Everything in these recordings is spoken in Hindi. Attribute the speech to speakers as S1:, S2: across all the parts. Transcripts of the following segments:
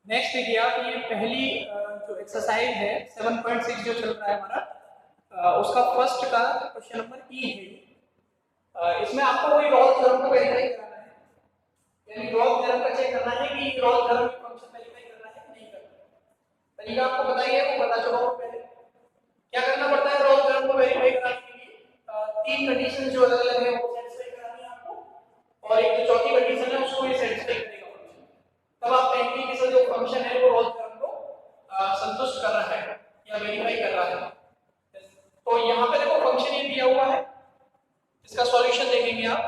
S1: नेक्स्ट देखिए आप, ये पहली जो एक्सरसाइज है 7.6 जो चल रहा है हमारा, उसका फर्स्ट का क्वेश्चन नंबर ई है। इसमें आपको वही रॉल्स थ्योरम को वेरीफाई कराना है, यानी रॉल्स थ्योरम का चेक करना है कि रॉल्स थ्योरम की फंक्शन वेरीफाई करना है कि नहीं करना। तरीका आपको बताइए, वो पता चला हो पहले क्या करना पड़ता है रॉल्स थ्योरम को वेरीफाई कराने के लिए। तीन कंडीशन जो अलग अलग है वो सेटिस्फाई करानी है आपको, और एक जो चौथी कंडीशन है उसको ये सेटिस्फाई करेगा फंक्शन। तब आप कहेंगे कि सर जो फंक्शन है वो रॉल्स थ्योरम को संतुष्ट कर रहा है या वेरीफाई कर रहा है। तो यहाँ पे देखो फंक्शन ये दिया हुआ है, इसका सॉल्यूशन देखेंगे आप।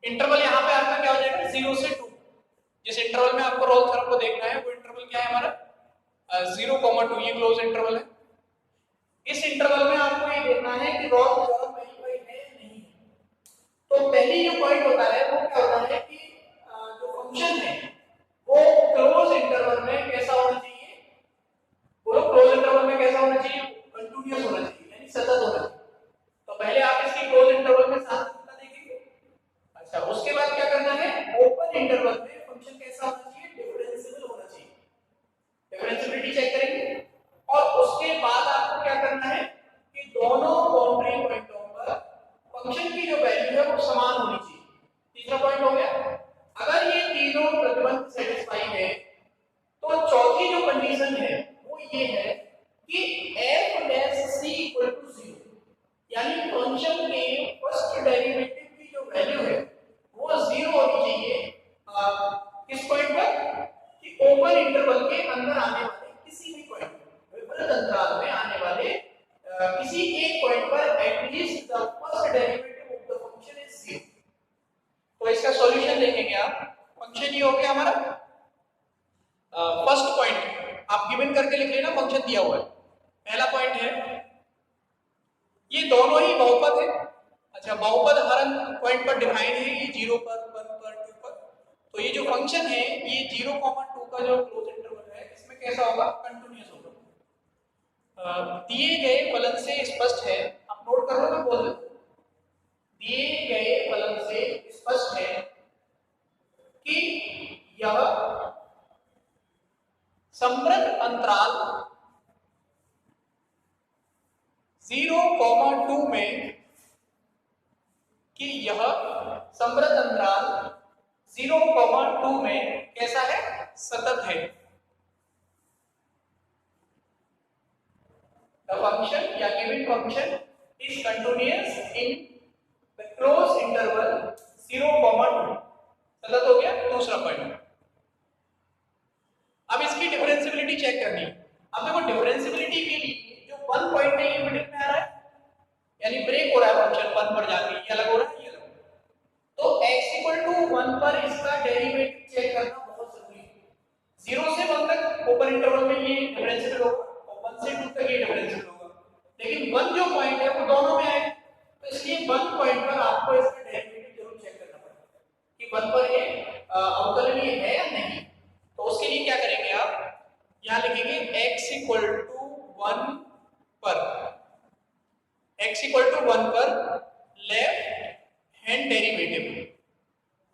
S1: इंटरवल यहाँ पे आपका क्या हो जाएगा 0 से 2। जिस इंटरवल में आपको रॉल्स थ्योरम को देखना है वो इंटरवल क्या है हमारा 0,2, ये क्लोज इंटरवल है। इस इंटरवल में आपको ये देखना है कि रॉल्स थ्योरम वेरीफाई है या नहीं। तो पहली जो पॉइंट होता है वो क्या होता है कि जो फंक्शन है वो क्लोज इंटरवल में कैसा होना चाहिए, बोलो क्लोज इंटरवल में कैसा होना चाहिए, कंटीन्यूअस होना चाहिए, यानी सतत होना चाहिए। तो पहले आप इसकी क्लोज इंटरवल में सार्थकता देखेंगे। अच्छा, उसके बाद क्या करना है, ओपन इंटरवल में फंक्शन कैसा होना चाहिए, डिफरेंशिएबल होना चाहिए, डिफरेंशिएबिलिटी चेक करेंगे। और उसके बाद आपको क्या करना है कि दोनों बाउंड्री पॉइंटों पर फंक्शन की जो वैल्यू है वो समान होनी चाहिए। तीसरा पॉइंट हो गया। अगर ये तीनों प्रतिबंध सेटिस्फाई है तो चौथी जो कंडीशन है वो ये है कि f dash c equal to 0, यानी फंक्शन के फर्स्ट डेरिवेटिव की जो वैल्यू है वो 0 होनी चाहिए। किस पॉइंट पर, कि ओपन इंटरवल के अंदर आने वाले किसी भी पॉइंट पर, विपरीत अंतराल में आने वाले किसी एक पॉइंट पर at least the first derivative of the function is 0। तो इसका सॉल्यूशन देखेंगे आप। फंक्शन ये हो गया हमारा फर्स्ट पॉइंट, आप गिवन करके लिख लेना, फंक्शन दिया हुआ है। पहला पॉइंट है ये दोनों ही बहुपद है। अच्छा, बहुपद हर पॉइंट पर डिफाइन है, ये 0 पर 1 पर 2 पर। तो ये जो फंक्शन है ये 0,2 का जो क्लोज इंटरवल है इसमें कैसा होगा, कंटीन्यूअस होगा। दिए गए फलन से स्पष्ट है, आप नोट कर लो, मैं बोल देता हूं। दिए गए फलन से स्पष्ट है कि यह समृद्ध अंतराल 0,2 में, कि यह समृद्ध अंतराल 0,2 में कैसा है, सतत है। The function या given function is continuous in the closed interval 0,2। सतत हो गया दूसरा पॉइंट। अब इसकी डिफरेंशिएबिलिटी चेक करनी है। अब देखो डिफरेंशिएबिलिटी के लिए जो 1 पॉइंट है ये मिडिल में आ रहा है, यानी ब्रेक हो रहा है फंक्शन 1 पर जाके, ये अलग हो रहा है, ये अलग। तो x इक्वल टू 1 पर इसका डेरिवेटिव चेक करना बहुत जरूरी है। 0 से 1 तक ओपन इंटरवल में ये डिफरेंशिएबल होगा और 1 से 2 तक ये डिफरेंशिएबल होगा, लेकिन 1 जो पॉइंट है वो दोनों में आएगा। तो इसलिए 1 पॉइंट पर आपको इसका डेरिवेटिव जरूर चेक करना पड़ेगा कि 1 पर ये अवकलनीय है या नहीं। तो उसके लिए क्या करेंगे आप, यहां लिखेंगे x इक्वल टू 1 पर, x इक्वल टू 1 पर लेफ्ट हैंड डेरिवेटिव।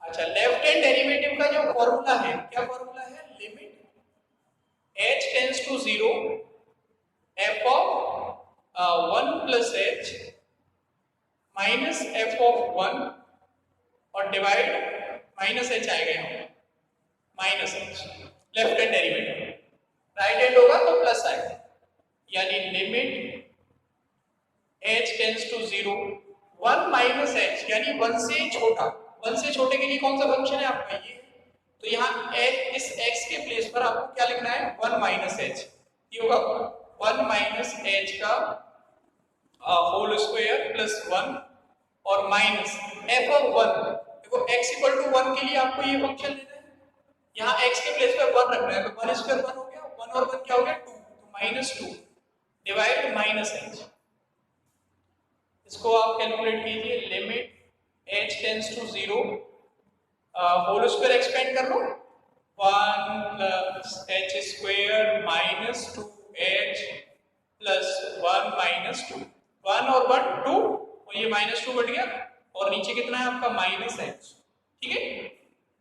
S1: अच्छा, लेफ्ट हैंड डेरिवेटिव का जो फॉर्मूला है, क्या फॉर्मूला है, limit h tends to 0 f of 1 plus h minus f of 1 और डिवाइड माइनस h आएगा यहाँ minus h, left hand derivative. Right hand होगा तो प्लस आएगा, यानी limit h tends to 0 1 minus h, यानी 1 से छोटा। 1 से छोटे के लिए कौन सा फंक्शन है आपका ये, तो यहाँ इस x के प्लेस पर आपको क्या लिखना है, 1 माइनस h। ये होगा 1 माइनस h का होल स्क्वायर प्लस 1 और माइनस f ऑफ 1। देखो x इक्वल टू 1 के लिए आपको ये फंक्शन लेना है, यहाँ x के प्लेस पर 1 रखना है, तो 1 स्क्वायर 1 हो गया, 1 और 1 क्या हो गया 2, तो माइनस 2 डिवाइड माइनस h। इसको आप कैलकुलेट कीजिए, limit h tends to 0 whole square expand कर लो, 1 plus h square minus 2h plus 1 minus 2, 1 और 1 2 और ये माइनस 2 बढ़ गया और नीचे कितना है आपका माइनस h। ठीक है,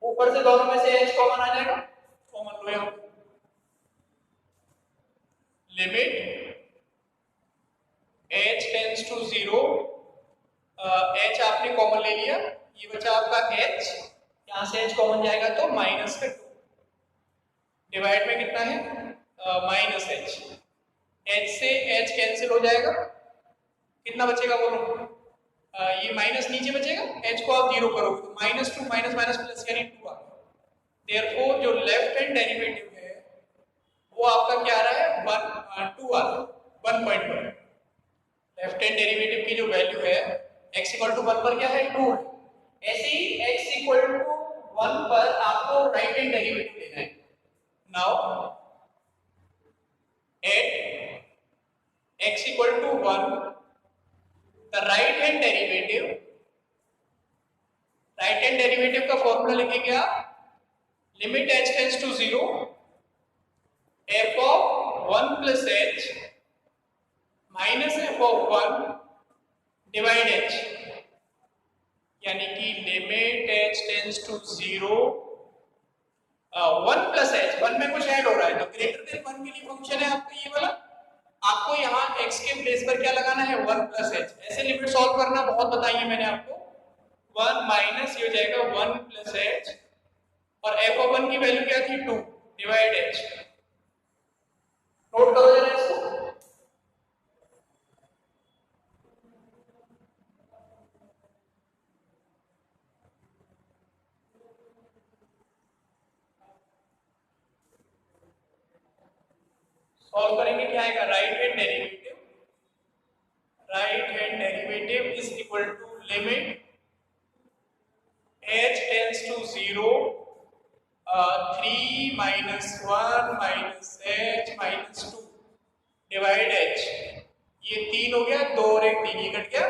S1: ऊपर से दोनों में से h कॉमन आ जाएगा, कॉमन लो यहाँ limit h tends to 0, h आपने कॉमन ले लिया, ये बचा आपका h, यहाँ से h कॉमन जाएगा तो माइनस का 2, डिवाइड में कितना है माइनस h, h से h कैंसिल हो जाएगा, कितना बचेगा बोलो, ये माइनस नीचे बचेगा, h को आप 0 करोगे तो माइनस 2 माइनस माइनस प्लस यानी 2 आ गया। देयरफॉर जो लेफ्ट हैंड डेरिवेटिव है वो आपका क्या आ रहा है 2 आ रहा है 1.1। लेफ्ट हैंड डेरिवेटिव की जो वैल्यू है x इक्वल टू 1 पर क्या है 2 है, ऐसे ही x इक्वल टू 1 पर आपको राइट हैंड डेरिवेटिव लेना है। Now at x equal to 1 the right hand derivative का फॉर्मूला लिखेंगे आप limit h tends to 0 f of 1 plus h minus f of 1 divide h, यानी कि limit h tends to 0 1 plus h, 1 में कुछ ऐड हो रहा है तो ग्रेटर देन 1 के लिए फंक्शन है आपका ये वाला, आपको यहाँ x के प्लेस पर क्या लगाना है 1 प्लस h। ऐसे लिमिट सॉल्व करना बहुत बताइए मैंने आपको, 1 माइनस ये हो जाएगा 1 प्लस h और f ऑफ 1 की वैल्यू क्या थी 2 डिवाइड h। नोट करो जरा इसको, सॉल्व करेंगे क्या आएगा right hand derivative is equal to limit h tends to 0 3 minus 1 minus h minus 2 divide h, ये 3 हो गया 2 और 1 3 ये कट गया,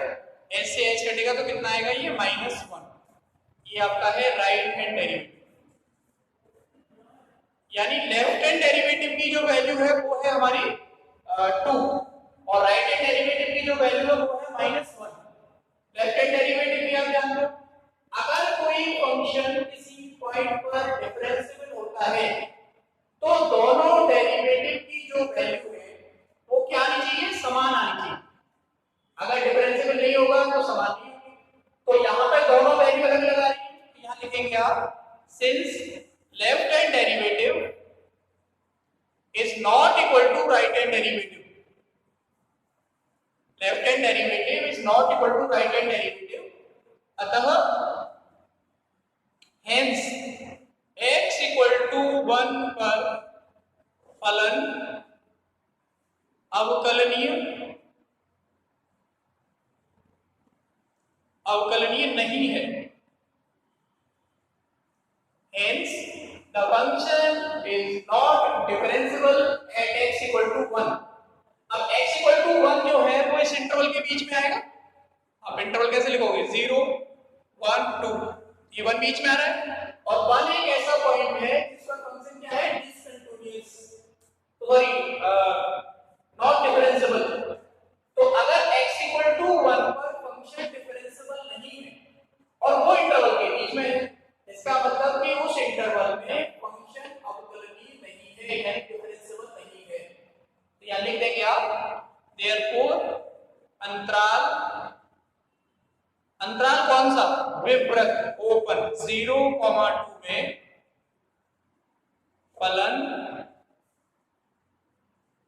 S1: h से h कटेगा तो कितना आएगा ये -1, ये आपका है राइट हैंड डेरिवेटिव। यानी लेफ्ट हैंड डेरिवेटिव की जो वैल्यू है वो है हमारी 2 और राइट हैंड डेरिवेटिव की जो वैल्यू है वो है -1। लेफ्ट हैंड डेरिवेटिव भी आप जानते हो, अगर कोई फंक्शन किसी पॉइंट पर डिफरेंशिएबल होता है तो दोनों डेरिवेटिव की जो वैल्यू है वो क्या आनी चाहिए समान आनी चाहिए, अगर डिफरेंशिएबल नहीं होगा तो समान नहीं होगी। तो यहाँ पे दोनों वैल्यू अलग अलग आ रही है, तो यहाँ लिखेंगे आप since left hand derivative is not equal to right hand derivative, left hand derivative is not equal to right hand derivative, अतः हेंस x इक्वल टू 1 पर फलन अवकलनीय नहीं है। Hence, the function is not differentiable at x equal to 1। अब x equal to 1 जो है वो इस इंटरवल के बीच में आएगा, आप इंटरवल कैसे लिखोगे 0 1 2, ये 1 बीच में आ रहा है और 1 एक ऐसा पॉइंट है जिसका फंक्शन क्या है डिसकंटिन्यूअस, सॉरी नॉट डिफरेंशिएबल। तो अगर x equal to 1 पर फंक्शन डिफरेंशिएबल नहीं है और वो इंटरवल के बीच में है, इसका मतलब कि उस इंटरवल में फंक्शन अवकलनीय नहीं है यानी डिफरेंशिएबल नहीं है। तो यहां लिख देंगे आप देयरफॉर अंतराल कौन सा विवृत ओपन 0, 2 में फलन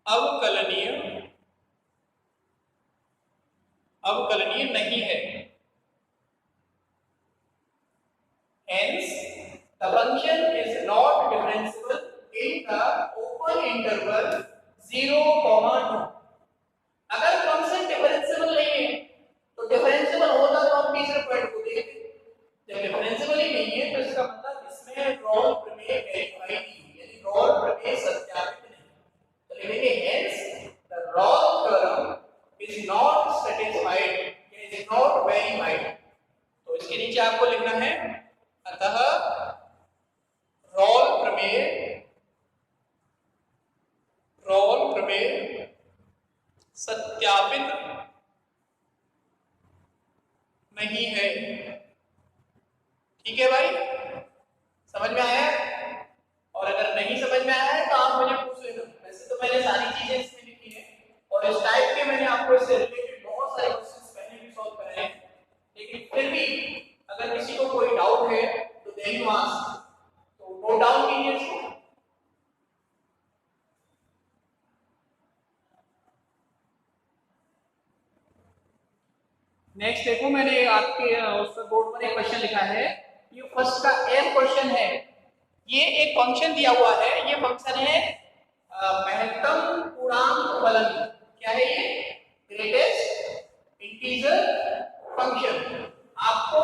S1: अवकलनीय नहीं है। Hence, the function is not differentiable in the open interval 0, 2। अगर फंक्शन डिफरेंशिएबल नहीं है तो डिफरेंशिएबल होता तो हम तीसरे पॉइंट को देखते, जब डिफरेंशिएबल ही नहीं है तो इसका मतलब इसमें रॉल प्रमेय वेरीफाई नहीं हुई, यानी रॉल प्रमेय सत्यापित नहीं। तो लिखेंगे hence the Rolle theorem is not satisfied, it is not verified। तो इसके नीचे आपको लिखना है अतः रॉल प्रमेय सत्यापित नहीं है। ठीक है भाई, समझ में आया है? और अगर नहीं समझ में आया है तो आप मुझे पूछ लेना। वैसे तो मैंने सारी चीजें इसमें लिखी है और इस टाइप के मैंने आपको इससे रिलेटेड बहुत सारे क्वेश्चंस पहले भी सॉल्व कराए हैं, लेकिन फिर भी अगर किसी को कोई डाउट है तो देन यू आस्क, तो नोट डाउन कीजिए इसको। नेक्स्ट देखो, मैंने आपके उस बोर्ड पर एक क्वेश्चन लिखा है, ये फर्स्ट का एफ क्वेश्चन है। ये एक फंक्शन दिया हुआ है, ये फंक्शन है महत्तम पूर्णांक फलन। क्या है ये? Greatest integer function. आपको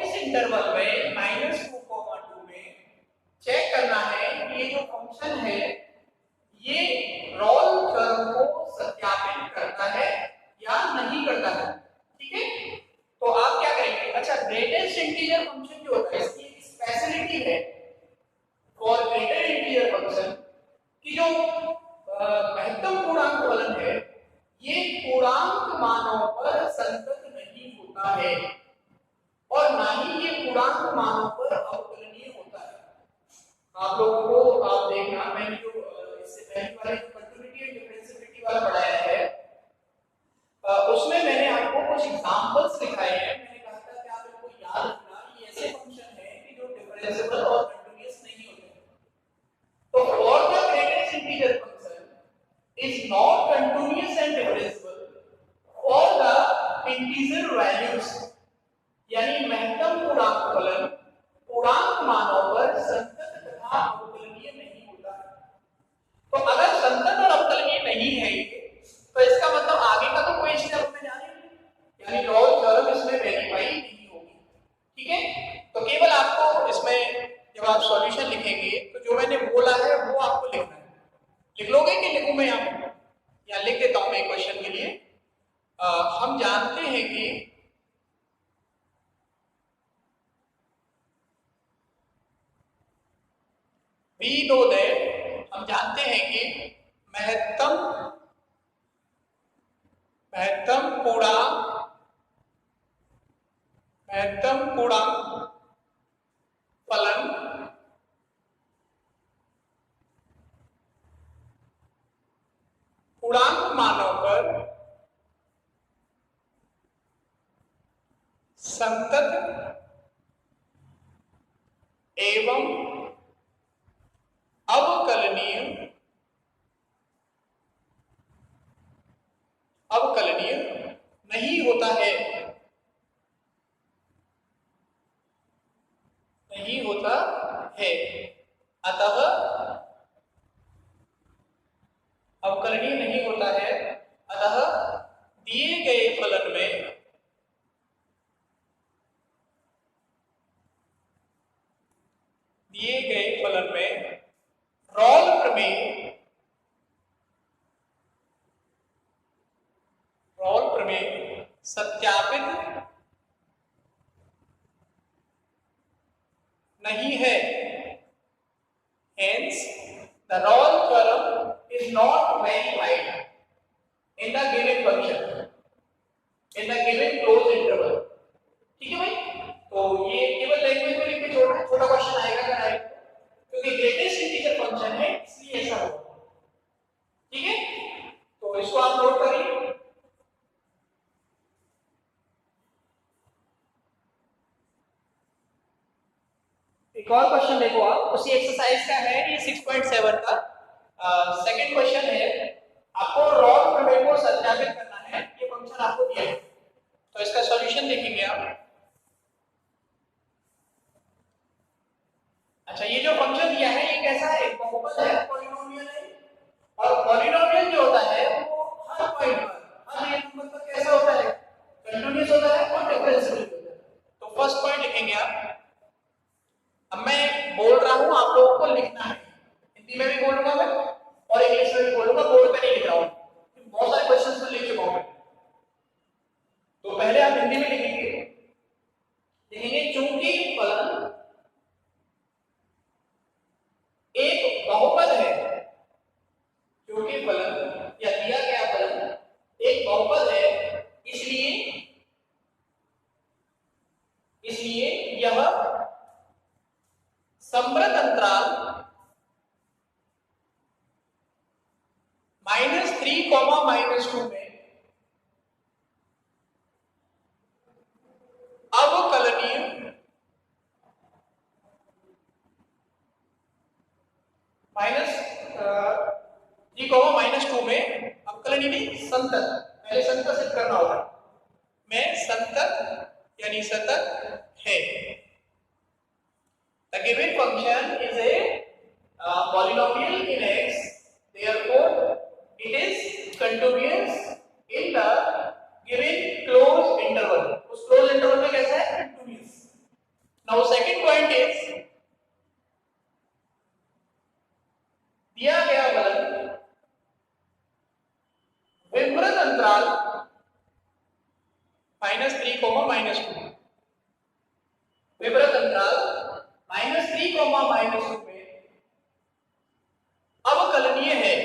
S1: इस इंटरवल में -2, में चेक करना है कि ये जो फंक्शन है ये रोल थ्योरम को सत्यापित करता है या नहीं करता है। ठीक है, तो आप क्या करेंगे? अच्छा, ग्रेटेस्ट इंटीजर फंक्शन जो होता है इसकी स्पेशलिटी है फॉर ग्रेटर इंटीजर फंक्शन कि जो महत्तम पूर्णांक फलन है ये पूर्णांक मानों पर संतत नहीं होता है और ना ही ये पूर्णांक मानों पर अवकलनीय होता है। आप लोगों को आप देखना, मैंने जो इससे पहले वाले कंटिन्यूटी एंड डिफरेंशिएबिलिटी वाला पढ़ाया है उसमें मैंने आपको कुछ एग्जांपल्स दिखाए हैं। मैंने कहा था कि आप इनको याद रखना, ये ऐसे फंक्शन है कि जो डिफरेंशिएबल और कंटीन्यूअस नहीं होते। तो for the greatest integer function is not continuous and differentiable for the integer values, यानी महत्तम पूर्णांक फलन पूर्णांक मानों पर संतत तथा अवकलनीय नहीं होता है। तो अगर संतत और अवकलनीय नहीं है तो इसका मतलब आगे का तो कोई स्टेप में जाने नहीं, यानी रोल थ्योरम इसमें वेरीफाई नहीं होगी। ठीक है, तो केवल आपको इसमें जब आप सॉल्यूशन लिखेंगे तो जो मैंने बोला है वो आपको लिखना है। लिख लोगे कि लिखूं मैं यहाँ पे? या लिख देता हूं मैं क्वेश्चन के लिए। हम जानते हैं कि we know that, हम जानते हैं कि महत्तम पूर्णांक फलन पूर्णांक मानों पर संतत एवं अवकलनीय नहीं होता है, अतः अवकलनीय नहीं होता है, अतः दिए गए फलन में रोल प्रमेय सत्यापित नहीं है। Hence, the Rolle theorem is not verified in the given function, in the given closed interval. ठीक है भाई? तो ये केवल लैंग्वेज में लिख के छोड़ना, छोटा क्वेश्चन आएगा अगर आए, क्योंकि ग्रेटेस्ट इंटीजर फंक्शन है इसलिए ऐसा होगा। ठीक है, तो इसको आप नोट करिए। एक और क्वेश्चन देखो आप, उसी एक्सरसाइज का है, ये 6.7 का सेकंड क्वेश्चन है। आपको रोल प्रमेय को सत्यापित करना है, ये फंक्शन आपको दिया है, तो इसका सॉल्यूशन देखेंगे आप। अच्छा, ये जो फंक्शन दिया है ये कैसा है? एक बहुपद है, पॉलिनोमियल है, और पॉलिनोमियल जो होता है वो हर पॉइंट पर, हर रियल नंबर पर कैसा होता है? कंटीन्यूअस होता है और डिफरेंशिएबल होता है। तो फर्स्ट पॉइंट लिखेंगे आप। अब मैं बोल रहा हूं, आप लोगों को लिखना है, हिंदी में भी बोलूंगा मैं और इंग्लिश में भी बोलूंगा, बोर्ड पे नहीं लिख रहा हूं, बहुत सारे क्वेश्चंस तो लिख चुका हूं मैं। तो पहले आप हिंदी में लिखेंगे, चूंकि फलन एक बहुपद है, क्योंकि फलन या दिया गया फलन एक बहुपद है, इसलिए यह संवृत अंतराल -3, -2 में अवकलनीय -3, -2 में अवकलनीय नहीं संतत, पहले संतत सिद्ध करना होगा, में संतत यानी सतत है। The given function is a polynomial in x, therefore it is continuous in the given closed interval. उस closed interval में कैसा है? Continuous. Now second point is दिया गया फलन विवृत अंतराल -3, -2 विवृत अंतराल -3, -2 में अवकलनीय है।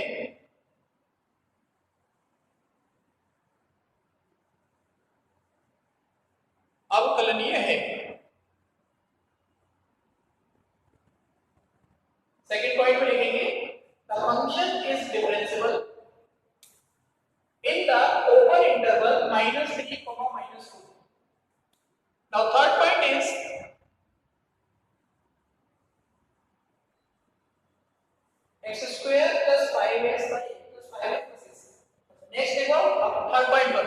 S1: अवकलनीय है। सेकंड पॉइंट में लिखेंगे the function is differentiable in the open interval -3, -2. Now third point is x² + 5x + 5x + 6. Next देखो थर्ड पॉइंट पर।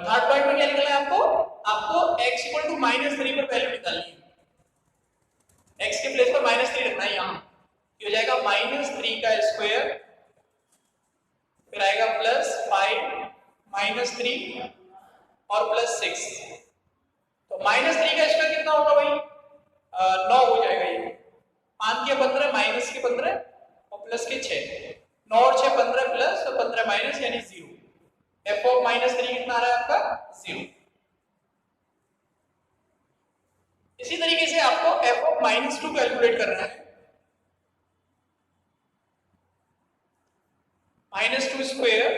S1: थर्ड पॉइंट में क्या निकला है आपको? आपको x = -3 पर वैल्यू निकालनी है। x के प्लेस पर -3 रखना है, यहां ये हो जाएगा -3 का स्क्वायर, फिर आएगा +5 -3 और +6। तो -3 का स्क्वायर कितना होगा भाई? 9 हो जाएगा। ये 5 के 15 माइनस के 15 और प्लस के 6, 9 और 6 15 प्लस और 15 माइनस यानी 0। f ऑफ -3 कितना आ रहा है आपका? 0। इसी तरीके से आपको f ऑफ -2 कैलकुलेट करना है। -2 स्क्वायर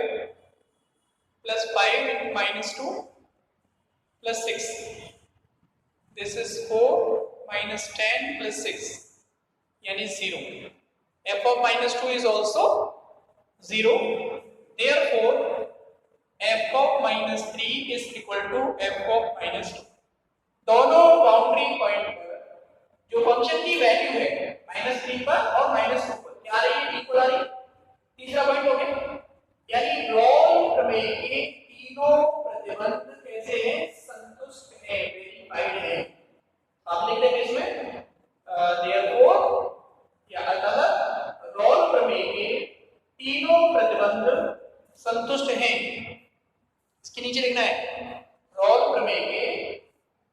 S1: + 5 × -2 + 6, दिस इज 4 - 10 + 6 यानी 0। f of -2 is also 0, therefore f of -3 is equal to f of -2। दोनों बाउंड्री पॉइंट पर जो फंक्शन की वैल्यू है -3 पर और -2 पर क्या आ रही है? इक्वल आ रही है। तीसरा पॉइंट हो गया, यानी रोल प्रमेय के तीनों प्रतिबंध कैसे हैं? संतुष्ट हैं, वेरीफाइड हैं। आप लिख देंगे इसमें therefore या अतः रोल प्रमेय के तीनों प्रतिबंध संतुष्ट हैं। इसके नीचे लिखना है रोल प्रमेय के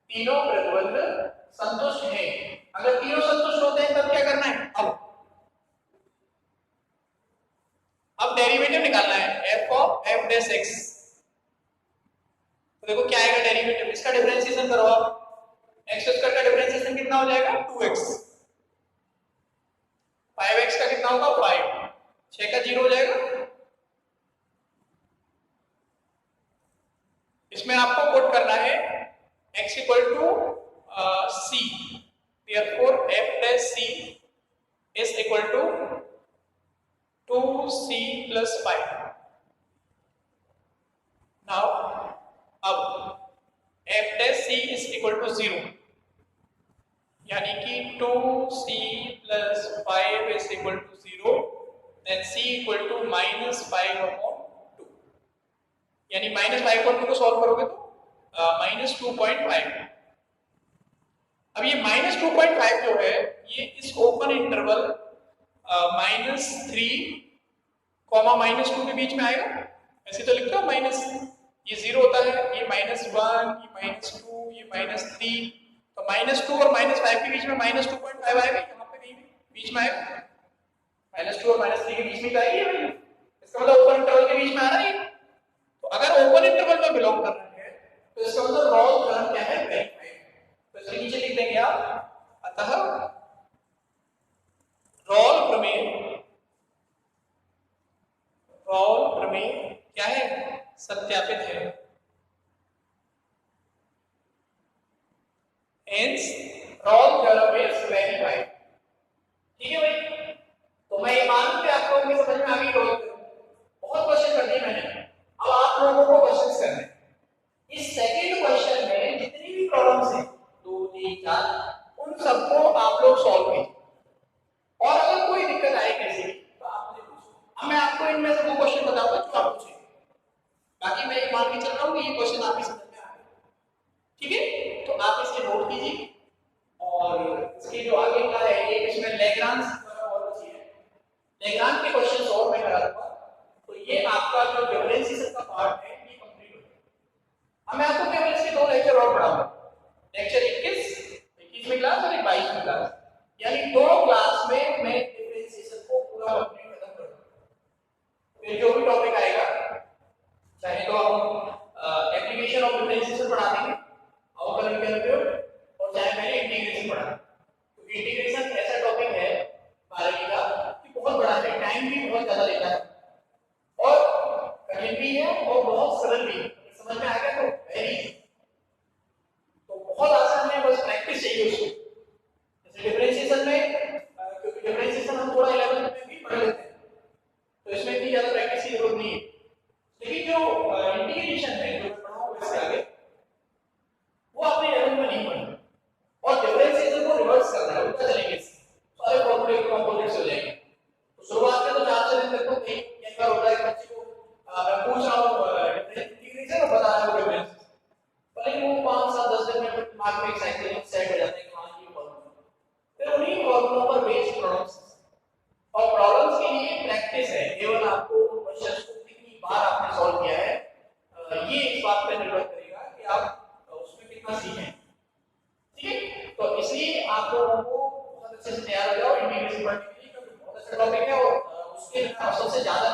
S1: तीनों प्रतिबंध संतुष्ट हैं। अगर तीनों संतुष्ट होते हैं तब क्या करना है? अब डेरिवेटिव निकालना है f of f dash x। तो देखो क्या आएगा डेरिवेटिव, इसका डिफरेंशिएशन करो आप। x² का डिफरेंशिएशन कितना हो जाएगा? 2x। 5x का कितना होगा? 5। 6 का 0 हो जाएगा। इसमें आपको पुट करना है x = c, therefore f dash c is equal to 2c + 5। now अब f dash c is equal to 0, यानी कि 2c + 5 is equal to 0, then c equal to -5/2, यानी -5/2 को सॉल्व करोगे तो -2.5। अब ये -2.5 जो है ये इस ओपन इंटरवल -3, -2 के बीच में आएगा। ऐसे तो लिखते हो माइनस, ये 0 होता है, ये -1, ये -2, ये -3, तो -2 और -5 के बीच में -2.5 आएगा। यहाँ पे कहीं बीच में आएगा, -2 और -3 के बीच में आएगी भाई। इसका मतलब ओपन इंटरवल के बीच में आ रहा है। तो अगर ओपन इंटरवल में बिलोंग कर रहा है तो इसका मतलब रोल प्रमेय क्या है? वेरीफाइड। तो इसके नीचे लिख देंगे आप अतः रोल प्रमेय क्या है? सत्यापित है। Hence Rolle's theorem is verified. ठीक है भाई, तो मैं ये मानूं कि आपको इनकी समझ में आ गई रॉल्स थ्योरम। बहुत क्वेश्चन कर दिए मैंने, अब आप लोगों को क्वेश्चंस करने हैं। इस सेकंड क्वेश्चन में जितनी भी प्रॉब्लम्स हैं 2 3 4 उन सबको आप लोग सॉल्व कीजिए, और अगर कोई दिक्कत आए कैसे तो आप मुझे पूछो। अब मैं आपको इनमें से वो क्वेश्चन बताऊंगा जो आप पूछेंगे, बाकी मैं ये मान के चल रहा हूँ कि ये क्वेश्चन आपकी समझ में आ गए। ठीक है, तो आप इसे नोट कीजिए, और इसके जो आगे का है ये इसमें लैग्रांज और बची है, लैग्रांज के क्वेश्चंस और मैं करा दूंगा, तो ये आपका जो डिफरेंशिएशन का पार्ट है ये कंप्लीट हो जाएगा। अब मैं आपको केवल इसके 2 लेक्चर और पढ़ाऊंगा, लेक्चर 21वीं क्लास और 22वीं क्लास, यानी 2 क्लास में मैं डिफरेंशिएशन को पूरा कंप्लीट खत्म कर दूंगा। फिर जो भी टॉपिक आएगा, चाहे तो हम एप्लीकेशन ऑफ डिफरेंशिएशन पढ़ा देंगे, अवकलन के अनुप्रयोग, और चाहे मैंने इंटीग्रेशन पढ़ा, क्योंकि इंटीग्रेशन ऐसा टॉपिक है 12वीं का कि बहुत बड़ा है, टाइम भी बहुत ज्यादा लेता है, और कठिन भी है और बहुत सरल भी है। समझ में आ गया तो वेरी, तो बहुत आसान है, बस प्रैक्टिस चाहिए उसको। जैसे डिफरेंशिएशन में, क्योंकि डिफरेंशिएशन हम थोड़ा 11th में भी पढ़ लेते हैं, तो इसमें इतनी ज्यादा प्रैक्टिस की जरूरत नहीं है। लेकिन जो इंटीग्रेशन है जो मैं पढ़ाऊंगा इसके आगे, वो आपने 11th में नहीं पढ़ा, और डिफरेंशिएशन को रिवर्स करना है, उल्टा चलेंगे, सारे फॉर्मूले कंपोजिट्स हो जाएंगे। तो शुरुआत में तो 4 दिन तक तो कई बार होता है कि बच्चे को मैं पूछ रहा हूं इंटीग्रेशन और बता रहा हूं डिफरेंस, लेकिन वो 5 7 10 दिन में दिमाग में एक साइकिल सेट हो जाता है कि हां ये फॉर्मूला, फिर उन्हीं फॉर्मूलों पर बेस्ड प्रॉब्लम्स, और प्रॉब्लम्स के लिए प्रैक्टिस है, केवल आपको क्वेश्चंस को कितनी बार आपने सॉल्व किया है, ये इस बात पर निर्भर करेगा कि आप उसमें कितना सीखे। ठीक है, तो इसलिए आप लोगों को बहुत अच्छे से तैयार हो जाओ इंटीग्रेशन पढ़ने के लिए, क्योंकि बहुत अच्छा टॉपिक है, और उसके सबसे ज्यादा